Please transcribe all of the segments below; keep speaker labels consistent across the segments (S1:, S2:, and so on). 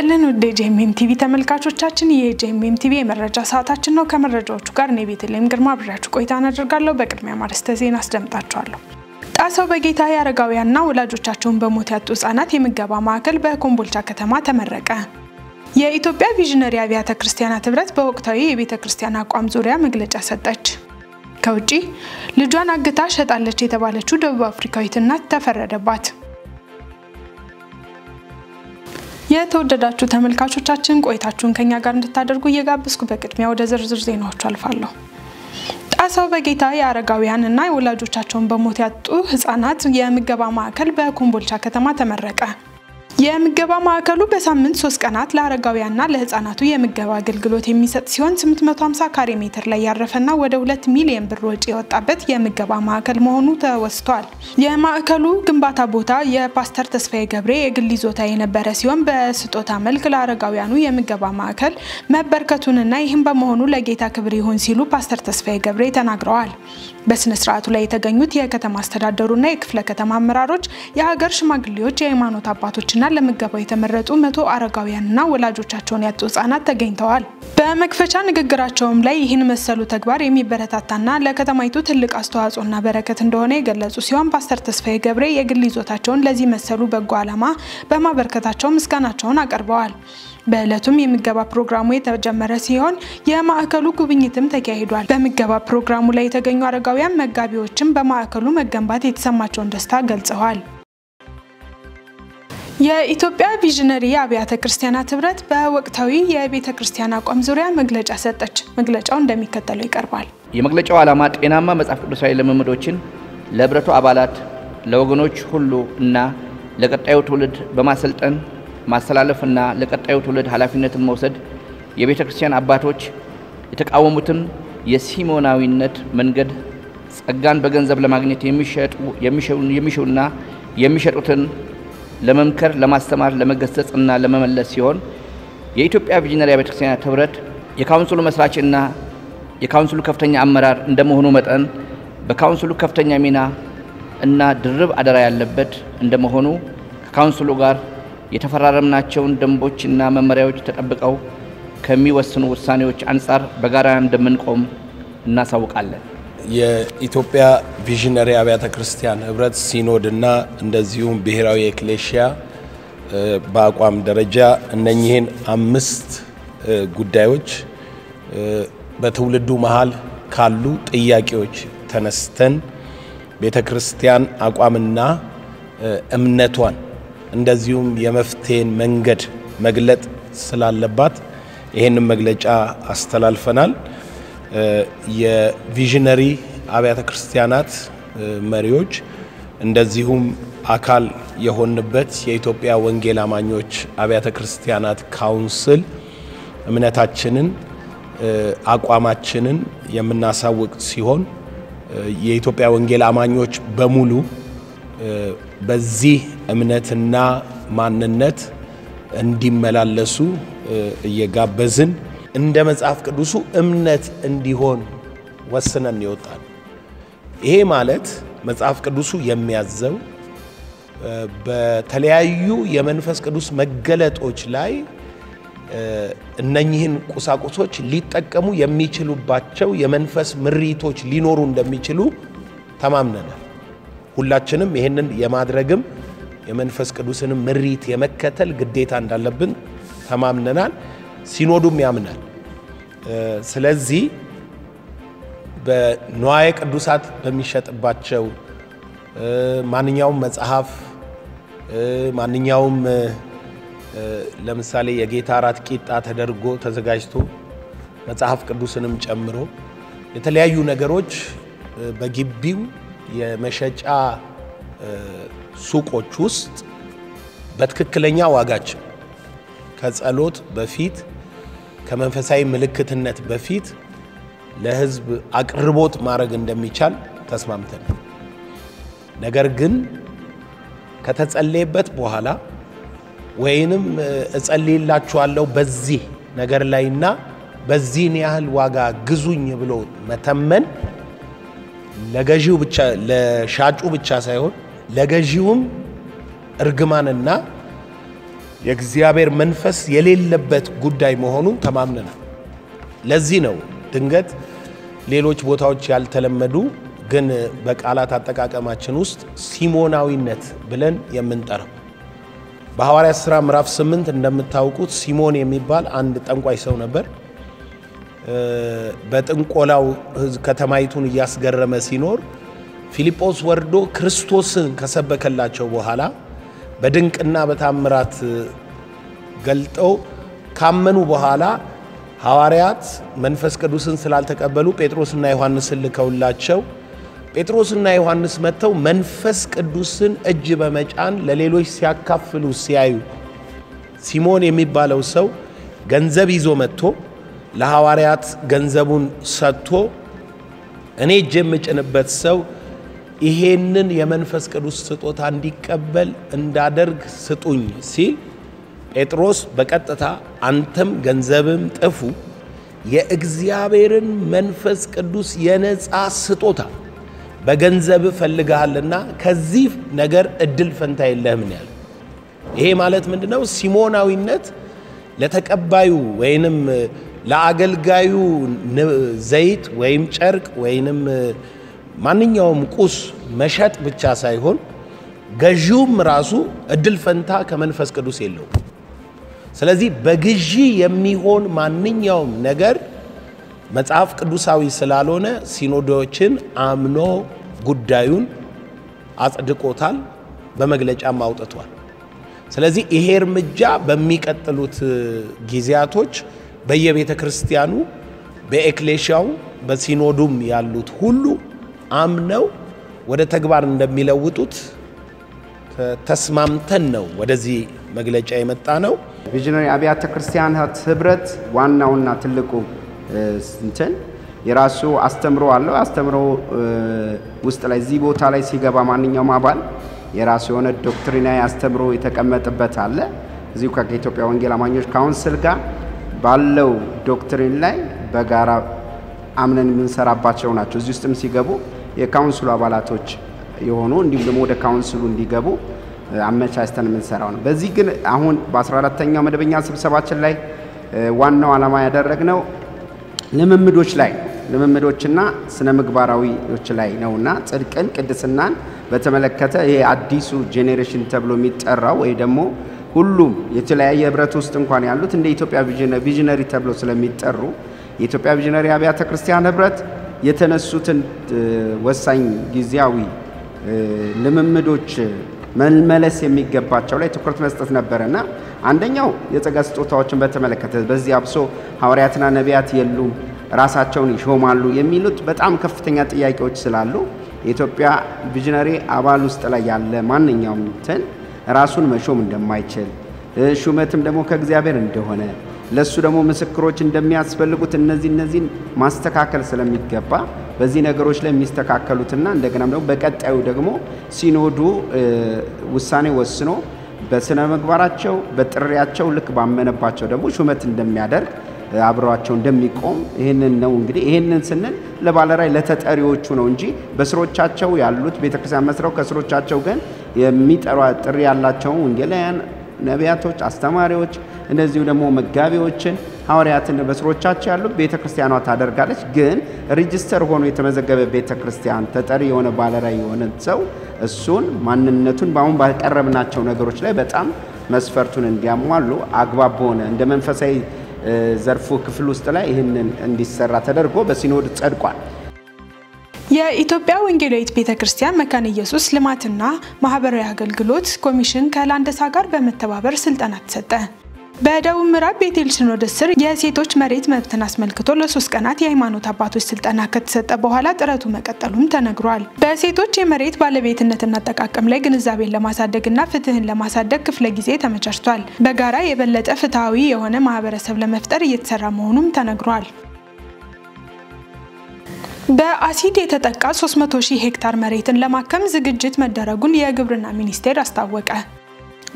S1: ይስጥልን ወደ ጄኤምኤም ቲቪ ተመልካቾቻችን የጄኤምኤም ቲቪ የመረጃ ሰዓታችን ነው ከመረጃዎቹ ጋር ነው ቤተልሔም ግርማ አብራችሁ ቆይታ እናደርጋለሁ በቅድሚያ ማርስተ ዜና አስደምጣችኋለሁ ጣሰው በጌታ ያረጋውያንና ወላጆቻቸውን በሞት ያጡ ህጻናት የምገባ ማዕከል በኮምቦልቻ ከተማ ተመረቀ የኢትዮጵያ ቪዥነሪ አብያተ ክርስቲያናት ህብረት በወቅታዊ የቤተ ክርስቲያን አቋም ዙሪያ መግለጫ ሰጠች ከውጪ ልጇን አግታ ሸጣለች የተባለችው ደቡብ አፍሪካዊት እናት ተፈረደባት የተወደዳችሁ ተመልካቾቻችን ቆይታችሁን ከኛ ጋር እንድታደርጉ እየጋበዝኩ በቅድሚያ ወደ ዝርዝር ዜናዎቹ አልፋለሁ ጣሰው በጌታ ያረጋውያንና ወላጆቻቸውን በሞት ያጡ ህጻናት የምገባ ማዕከል በኮምቦልቻ ከተማ ተመረቀ የምገባ ማዕከሉ በሳምንት 3 ቀናት ለአረጋውያንና ለህፃናቱ የምገባ አገልግሎት የሚሰጥ ሲሆን 850 ካሬ ሜትር ላይ ያረፈና ወደ 2 ሚሊዮን ብር ወጪ የወጣበት የምገባ ማዕከል መሆኑ ተወስቷል የማዕከሉ ግንባታ ቦታ የፓስተር ተስፋዬ ገብሬ የግል ይዞታ የነበረ ሲሆን በስጦታ መልክ ለአረጋውያኑ የምገባ ማዕከል መበርከቱንና ይህም በመሆኑ ለጌታ ክብር ይሁን ሲሉ ፓስተር ተስፋዬ ገብሬ ተናግረዋል በስነ ስርዓቱ ላይ የተገኙት የከተማ አስተዳደሩና የክፍለ ከተማ አመራሮች የሀገር ሽማግሌዎች የሃይማኖት አባቶችና ለምገባው የተመረጡ 100 አረጋውያንና ወላጆቻቸውን ያጡ ህጻናት ተገኝተዋል በመክፈቻ ንግግራቸውም ላይ ይህን መሰሉ ተግባር የሚበረታታና ለከተማይቱ ትልቅ አስተዋጽኦና በረከት እንደሆነ የገለጹ ሲሆን ፓስተር ተስፋዬ ገብሬ የግል ይዞታቸውን ለዚህ መሰሉ በጎ ዓላማ በማበርከታቸው ምስጋናቸውን አቀርበዋል በእለቱም የምገባ ፕሮግራሙ የተጀመረ ሲሆን የማዕከሉ ጉብኝትም ተካሂዷል በምገባ ፕሮግራሙ ላይ የተገኙ አረጋውያን መጋቢዎችም በማዕከሉ መገንባት የተሰማቸውን ደስታ ገልጸዋል የኢትዮጵያ ቪዥነሪ አብያተ ክርስቲያናት ህብረት በወቅታዊ የቤተ ክርስቲያን አቋም ዙሪያ መግለጫ ሰጠች መግለጫው እንደሚከተለው ይቀርባል
S2: የመግለጫው ዓላማ ጤናማ መጽሐፍ ቅዱሳዊ ልምምዶችን ለህብረቱ አባላት ለወገኖች ሁሉ እና ለቀጣዩ ትውልድ በማሰልጠን ማስተላለፍና ለቀጣዩ ትውልድ ኃላፊነትን መውሰድ የቤተ ክርስቲያን አባቶች የተቃወሙትን የሲሞናዊነት መንገድ ጸጋን በገንዘብ ለማግኘት የሚሹና የሚሸጡትን ለመምከር ለማስተማር ለመገሰጽና ለመመለስ ሲሆን የኢትዮጵያ ቪዥነሪ አብያተ ክርስቲያናት ህብረት የካውንስሉ መስራችና የካውንስሉ ከፍተኛ አመራር እንደመሆኑ መጠን በካውንስሉ ከፍተኛ ሚና እና ድርብ አደራ ያለበት እንደመሆኑ ከካውንስሉ ጋር የተፈራረምናቸውን ደንቦችና መመሪያዎች ተጠብቀው ከሚወስኑ ውሳኔዎች አንፃር በጋራ እንደምንቆም እናሳውቃለን
S3: የኢትዮጵያ ቪዥነሪ አብያተ ክርስቲያን ህብረት ሲኖድና እንደዚሁም ብሔራዊ ኤክሌሺያ በአቋም ደረጃ እነኚህን 5 ጉዳዮች በትውልዱ መሃል ካሉ ጥያቄዎች ተነስተን ቤተክርስቲያን አቋምና እምነቷን እንደዚሁም የመፍትሄን መንገድ መግለጥ ስላለባት ይሄንን መግለጫ አስተላልፈናል የቪዥነሪ አብያተ ክርስቲያናት መሪዎች እንደዚሁም አካል የሆንበት የኢትዮጵያ ወንጌል አማኞች አብያተ ክርስቲያናት ካውንስል እምነታችንን አቋማችንን የምናሳውቅ ሲሆን የኢትዮጵያ ወንጌል አማኞች በሙሉ በዚህ እምነትና ማንነት እንዲመላለሱ እየጋበዝን እንደ መጽሐፍ ቅዱሱ እምነት እንዲሆን ወስነን ይወጣል ይሄ ማለት መጽሐፍ ቅዱሱ የሚያዘው በተለያዩ የመንፈስ ቅዱስ መገለጦች ላይ እነኚህን ቁሳቁሶች ሊጠቀሙ የሚችሉባቸው የመንፈስ ምሪቶች ሊኖሩ እንደሚችሉ ተማምነናል ሁላችንም ይሄንን የማድረግም የመንፈስ ቅዱስን ምሪት የመከተል ግዴታ እንዳለብን ተማምነናል ሲኖዱም ያምናል ስለዚህ በንዋየ ቅዱሳት በሚሸጥባቸው ማንኛውም መጽሐፍ ማንኛውም ለምሳሌ የጌታ ራት ቂጣ ተደርጎ ተዘጋጅቶ መጽሐፍ ቅዱስንም ጨምሮ የተለያዩ ነገሮች በግቢው የመሸጫ ሱቆች ውስጥ በትክክለኛ ዋጋቸው ከጸሎት በፊት ከመንፈሳዊ ምልክትነት በፊት ለህዝብ አቅርቦት ማድረግ እንደሚቻል ተስማምተን ነገር ግን ከተጸለየበት በኋላ ወይንም እጸልይላችኋለሁ በዚህ ነገር ላይና በዚህ ያህል ዋጋ ግዙኝ ብሎ መተመን ለገዢው ብቻ ለሻጩ ብቻ ሳይሆን ለገዢውም እርግማንና የእግዚአብሔር መንፈስ የሌለበት ጉዳይ መሆኑን ተማምነናል። ለዚህ ነው ድንገት ሌሎች ቦታዎች ያልተለመዱ ግን በቃላት አጠቃቀማችን ውስጥ ሲሞናዊነት ብለን የምንጠራው። በሐዋርያት ሥራ ምዕራፍ 8 እንደምታውቁት ሲሞን የሚባል አንድ ጠንቋይ ሰው ነበር። በጥንቆላው ከተማይቱን እያስገረመ ሲኖር ፊልጶስ ወርዶ ክርስቶስን ከሰበከላቸው በኋላ በድንቅና በታምራት ገልጠው ካመኑ በኋላ ሐዋርያት መንፈስ ቅዱስን ስላልተቀበሉ ጴጥሮስና ዮሐንስን ልከውላቸው ጴጥሮስና ዮሐንስ መጥተው መንፈስ ቅዱስን እጅ በመጫን ለሌሎች ሲያካፍሉ ሲያዩ ሲሞን የሚባለው ሰው ገንዘብ ይዞ መጥቶ ለሐዋርያት ገንዘቡን ሰጥቶ እኔ እጅ የምጭንበት ሰው ይሄንን የመንፈስ ቅዱስ ስጦታ እንዲቀበል እንዳደርግ ስጡኝ ሲል ጴጥሮስ በቀጥታ አንተም ገንዘብም ጥፉ የእግዚአብሔርን መንፈስ ቅዱስ የነጻ ስጦታ በገንዘብ ፈልጋልና ከዚህ ነገር እድል ፈንታ የለህም ያለ። ይሄ ማለት ምንድነው? ሲሞናዊነት ለተቀባዩ ወይንም ለአገልጋዩ ዘይት ወይም ጨርቅ ወይንም ማንኛውም ቁስ መሸጥ ብቻ ሳይሆን ገዢውም ራሱ እድል ፈንታ ከመንፈስ ቅዱስ የለውም። ስለዚህ በግዢ የሚሆን ማንኛውም ነገር መጽሐፍ ቅዱሳዊ ስላልሆነ ሲኖዶችን አምኖ ጉዳዩን አጽድቆታል፣ በመግለጫም አውጥቷል። ስለዚህ ይሄ እርምጃ በሚቀጥሉት ጊዜያቶች በየቤተ ክርስቲያኑ በኤክሌሲያው በሲኖዱም ያሉት ሁሉ አምነው ወደ ተግባር እንደሚለውጡት ተስማምተን ነው ወደዚህ መግለጫ የመጣ ነው።
S4: ቪዥነሪ አብያተ ክርስቲያናት ህብረት ዋናውና ትልቁ እንትን የራሱ አስተምሮ አለው። አስተምሮ ውስጥ ላይ እዚህ ቦታ ላይ ሲገባ ማንኛውም አባል የራሱ የሆነ ዶክትሪናዊ አስተምሮ የተቀመጠበት አለ። እዚሁ ከኢትዮጵያ ወንጌል አማኞች ካውንስል ጋር ባለው ዶክትሪን ላይ በጋራ አምነን የምንሰራባቸው ናቸው። እዚህ ውስጥም ሲገቡ የካውንስሉ አባላቶች የሆኑ እንዲሁም ደግሞ ወደ ካውንስሉ እንዲገቡ አመቻችተን የምንሰራው ነው። በዚህ ግን አሁን በ14ኛው መደበኛ ስብሰባችን ላይ ዋናው ዓላማ ያደረግነው ልምምዶችና ስነ ምግባራዊዎች ላይ ነውና ጽድቅን ቅድስናን በተመለከተ ይሄ አዲሱ ጄኔሬሽን ተብሎ የሚጠራው ወይ ደግሞ ሁሉም የተለያየ ህብረት ውስጥ እንኳን ያሉት እንደ ኢትዮጵያ ቪዥነሪ ተብሎ ስለሚጠሩ የኢትዮጵያ ቪዥነሪ አብያተ ክርስቲያን ህብረት የተነሱትን ወሳኝ ጊዜያዊ ልምምዶች መመለስ የሚገባቸው ላይ ትኩረት መስጠት ነበርና አንደኛው የጸጋ ስጦታዎችን በተመለከተ በዚህ አብሶ ሐዋርያትና ነቢያት የሉም ራሳቸውን ይሾማሉ የሚሉት በጣም ከፍተኛ ጥያቄዎች ስላሉ የኢትዮጵያ ቪዥነሪ አባል ውስጥ ላይ ያለ ማንኛውም እንትን ራሱን መሾም እንደማይችል ሹመትም ደግሞ ከእግዚአብሔር እንደሆነ ለሱ ደግሞ ምስክሮች እንደሚያስፈልጉት እነዚህን ማስተካከል ስለሚገባ በዚህ ነገሮች ላይ የሚስተካከሉትና እንደገና ደግሞ በቀጣዩ ደግሞ ሲኖዱ ውሳኔ ወስኖ በስነ ምግባራቸው በጥሪያቸው ልክ ባመነባቸው ደግሞ ሹመት እንደሚያደርግ አብሯቸው እንደሚቆም ይሄንን ነው። እንግዲህ ይሄንን ስንል ለባለራይ ለተጠሪዎቹ ነው እንጂ በስሮቻቸው ያሉት ቤተክርስቲያን መስረው ከስሮቻቸው ግን የሚጠሩ ጥሪ ያላቸው ወንጌላውያን ነቢያቶች አስተማሪዎች እንደዚሁ ደግሞ መጋቢዎችን ሐዋርያትን በስሮቻቸው ያሉ ቤተክርስቲያኗ ታደርጋለች። ግን ሬጂስተር ሆኖ የተመዘገበ ቤተክርስቲያን ተጠሪ የሆነ ባለራይ የሆነ ሰው እሱን ማንነቱን ባሁን ባቀረብናቸው ነገሮች ላይ በጣም መስፈርቱን እንዲያሟሉ አግባብ ሆነ እንደ መንፈሳዊ ዘርፉ ክፍል ውስጥ ላይ ይሄንን እንዲሰራ ተደርጎ በሲኖድ ጸድቋል።
S1: የኢትዮጵያ ወንጌላዊት ቤተክርስቲያን መካነ ኢየሱስ ልማትና ማህበራዊ አገልግሎት ኮሚሽን ከላንደሳ ጋር በመተባበር ስልጠና ተሰጠ። በደቡብ ምዕራብ ቤቴል ሲኖዶስ ስር የሴቶች መሬት መብትን አስመልክቶ ለ3 ቀናት የሃይማኖት አባቶች ስልጠና ከተሰጠ በኋላ ጥረቱ መቀጠሉም ተነግሯል። በሴቶች የመሬት ባለቤትነትና አጠቃቀም ላይ ግንዛቤን ለማሳደግና ፍትህን ለማሳደግ ክፍለ ጊዜ ተመቻችቷል። በጋራ የበለጠ ፍትሃዊ የሆነ ማህበረሰብ ለመፍጠር እየተሰራ መሆኑም ተነግሯል። በአሲድ የተጠቃ 300,000 ሄክታር መሬትን ለማከም ዝግጅት መደረጉን የግብርና ሚኒስቴር አስታወቀ።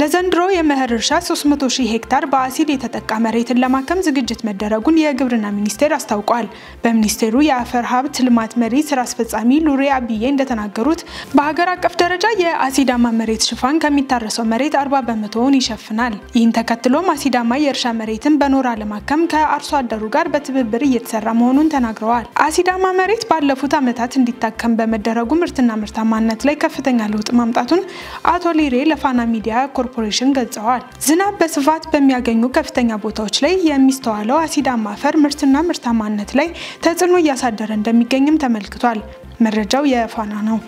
S1: ለዘንድሮ የመኸር እርሻ 300,000 ሄክታር በአሲድ የተጠቃ መሬትን ለማከም ዝግጅት መደረጉን የግብርና ሚኒስቴር አስታውቋል። በሚኒስቴሩ የአፈር ሀብት ልማት መሪ ስራ አስፈጻሚ ሉሬ አብዬ እንደተናገሩት በሀገር አቀፍ ደረጃ የአሲዳማ መሬት ሽፋን ከሚታረሰው መሬት 40% ይሸፍናል። ይህን ተከትሎም አሲዳማ የእርሻ መሬትን በኖራ ለማከም ከአርሶ አደሩ ጋር በትብብር እየተሰራ መሆኑን ተናግረዋል። አሲዳማ መሬት ባለፉት ዓመታት እንዲታከም በመደረጉ ምርትና ምርታማነት ላይ ከፍተኛ ለውጥ ማምጣቱን አቶ ሊሬ ለፋና ሚዲያ ኮርፖሬሽን ገልጸዋል። ዝናብ በስፋት በሚያገኙ ከፍተኛ ቦታዎች ላይ የሚስተዋለው አሲዳማ አፈር ምርትና ምርታማነት ላይ ተጽዕኖ እያሳደረ እንደሚገኝም ተመልክቷል። መረጃው የፋና ነው።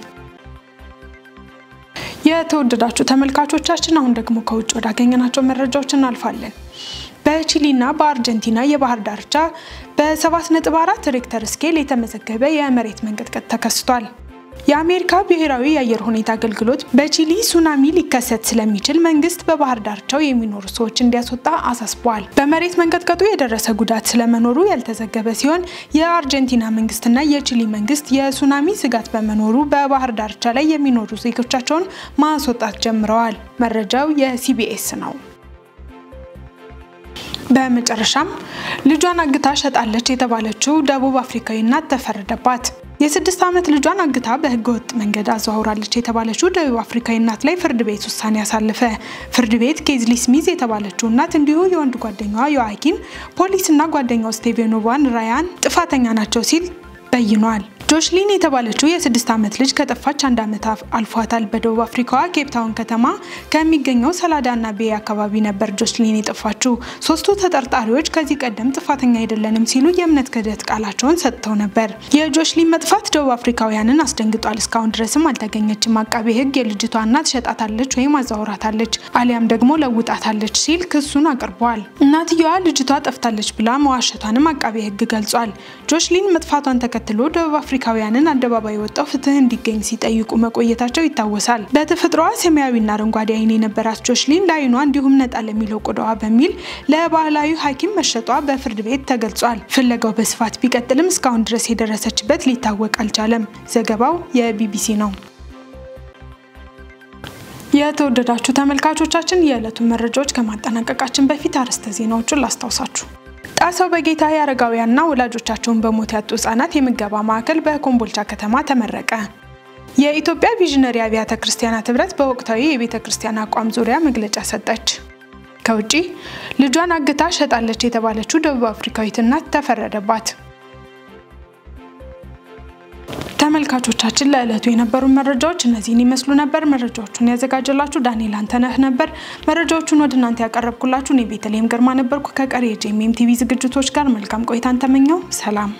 S1: የተወደዳችሁ ተመልካቾቻችን አሁን ደግሞ ከውጭ ወዳገኘናቸው መረጃዎች እናልፋለን። በቺሊና በአርጀንቲና የባህር ዳርቻ በ7.4 ሬክተር ስኬል የተመዘገበ የመሬት መንቀጥቀጥ ተከስቷል። የአሜሪካ ብሔራዊ የአየር ሁኔታ አገልግሎት በቺሊ ሱናሚ ሊከሰት ስለሚችል መንግስት በባህር ዳርቻው የሚኖሩ ሰዎች እንዲያስወጣ አሳስቧል። በመሬት መንቀጥቀጡ የደረሰ ጉዳት ስለመኖሩ ያልተዘገበ ሲሆን የአርጀንቲና መንግስትና የቺሊ መንግስት የሱናሚ ስጋት በመኖሩ በባህር ዳርቻ ላይ የሚኖሩ ዜጎቻቸውን ማስወጣት ጀምረዋል። መረጃው የሲቢኤስ ነው። በመጨረሻም ልጇን አግታ ሸጣለች የተባለችው ደቡብ አፍሪካዊ እናት ተፈረደባት። የ6 ዓመት ልጇን አግታ በህገወጥ መንገድ አዘዋውራለች የተባለችው ደቡብ አፍሪካዊ እናት ላይ ፍርድ ቤት ውሳኔ ያሳለፈ። ፍርድ ቤት ኬዝሊ ስሚዝ የተባለችው እናት እንዲሁ የወንድ ጓደኛዋ ዮአኪን ፖሊስና ጓደኛው ስቴቬን ዋን ራያን ጥፋተኛ ናቸው ሲል በይኗል። ጆሽሊን የተባለችው የ6 ዓመት ልጅ ከጠፋች 1 ዓመት አልፏታል። በደቡብ አፍሪካዋ ኬፕ ታውን ከተማ ከሚገኘው ሰላዳና ቤ አካባቢ ነበር ጆሽሊን የጠፋችው። ሶስቱ ተጠርጣሪዎች ከዚህ ቀደም ጥፋተኛ አይደለንም ሲሉ የእምነት ክህደት ቃላቸውን ሰጥተው ነበር። የጆሽሊን መጥፋት ደቡብ አፍሪካውያንን አስደንግጧል። እስካሁን ድረስም አልተገኘችም። አቃቤ ህግ የልጅቷ እናት ሸጣታለች ወይም አዛውራታለች አሊያም ደግሞ ለውጣታለች ሲል ክሱን አቅርቧል። እናትየዋ ልጅቷ ጠፍታለች ብላ መዋሸቷንም አቃቤ ህግ ገልጿል። ጆሽሊን መጥፋቷን ተከትሎ ደቡብ አፍሪካውያንን አደባባይ ወጣው ፍትህ እንዲገኝ ሲጠይቁ መቆየታቸው ይታወሳል። በተፈጥሯ ሰማያዊና አረንጓዴ አይን የነበራት ጆሽሊን ለአይኗ እንዲሁም ነጣ ለሚለው ቆዳዋ በሚል ለባህላዊ ሐኪም መሸጧ በፍርድ ቤት ተገልጿል። ፍለጋው በስፋት ቢቀጥልም እስካሁን ድረስ የደረሰችበት ሊታወቅ አልቻለም። ዘገባው የቢቢሲ ነው። የተወደዳችሁ ተመልካቾቻችን የዕለቱን መረጃዎች ከማጠናቀቃችን በፊት አርዕስተ ዜናዎችን ላስታውሳችሁ። ጣሰው በጌታ የአረጋውያንና ወላጆቻቸውን በሞት ያጡ ህጻናት የምገባ ማዕከል በኮምቦልቻ ከተማ ተመረቀ። የኢትዮጵያ ቪዥነሪ አብያተ ክርስቲያናት ህብረት በወቅታዊ የቤተ ክርስቲያን አቋም ዙሪያ መግለጫ ሰጠች። ከውጪ ልጇን አግታ ሸጣለች የተባለችው ደቡብ አፍሪካዊት እናት ተፈረደባት። ተመልካቾቻችን ለዕለቱ የነበሩ መረጃዎች እነዚህን ይመስሉ ነበር። መረጃዎቹን ያዘጋጀላችሁ ዳንኤል አንተነህ ነበር። መረጃዎቹን ወደ እናንተ ያቀረብኩላችሁ እኔ ቤተልሔም ግርማ ነበርኩ። ከቀሪ የጄኤምኤም ቲቪ ዝግጅቶች ጋር መልካም ቆይታን ተመኘው። ሰላም።